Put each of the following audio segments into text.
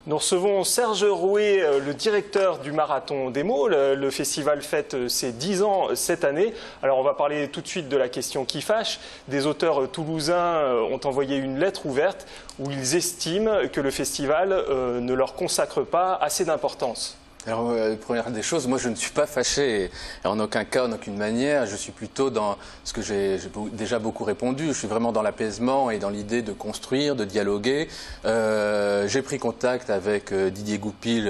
Nous recevons Serge Rouet, le directeur du Marathon des mots. Le festival fête ses 10 ans cette année. Alors on va parler tout de suite de la question qui fâche. Des auteurs toulousains ont envoyé une lettre ouverte où ils estiment que le festival ne leur consacre pas assez d'importance. Alors, première des choses, moi je ne suis pas fâché, et en aucun cas, en aucune manière. Je suis plutôt dans ce que j'ai déjà beaucoup répondu. Je suis vraiment dans l'apaisement et dans l'idée de construire, de dialoguer. J'ai pris contact avec Didier Goupil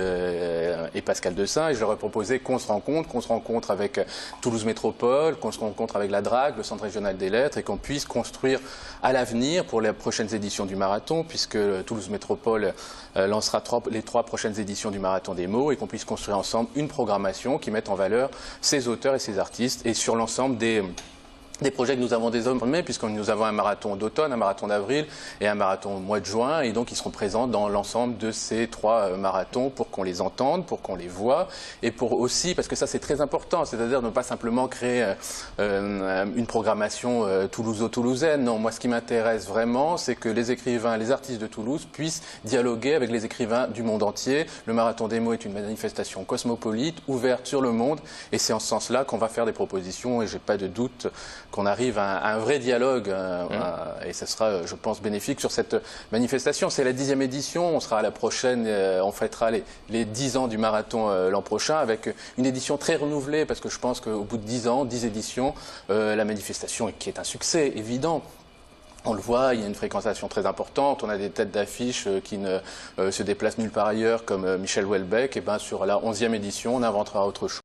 et Pascal Dessin et je leur ai proposé qu'on se rencontre avec Toulouse Métropole, qu'on se rencontre avec la DRAC, le Centre régional des lettres, et qu'on puisse construire à l'avenir pour les prochaines éditions du marathon, puisque Toulouse Métropole lancera les 3 prochaines éditions du Marathon des mots, et qu'on puisse construire ensemble une programmation qui mette en valeur ces auteurs et ces artistes, et sur l'ensemble des projets que nous avons désormais, puisque nous avons un marathon d'automne, un marathon d'avril et un marathon au mois de juin, et donc ils seront présents dans l'ensemble de ces 3 marathons pour qu'on les entende, pour qu'on les voit, et pour aussi, parce que ça c'est très important, c'est-à-dire ne pas simplement créer une programmation toulouso-toulousaine. Non, moi ce qui m'intéresse vraiment, c'est que les écrivains, les artistes de Toulouse puissent dialoguer avec les écrivains du monde entier. Le marathon des mots est une manifestation cosmopolite, ouverte sur le monde, et c'est en ce sens-là qu'on va faire des propositions, et j'ai pas de doute qu'on arrive à un vrai dialogue, et ça sera, je pense, bénéfique sur cette manifestation. C'est la 10e édition, on sera à la prochaine, on fêtera les 10 ans du marathon l'an prochain, avec une édition très renouvelée, parce que je pense qu'au bout de 10 ans, 10 éditions, la manifestation, qui est un succès évident, on le voit, il y a une fréquentation très importante, on a des têtes d'affiche qui ne se déplacent nulle part ailleurs, comme Michel Houellebecq, et ben sur la 11e édition, on inventera autre chose.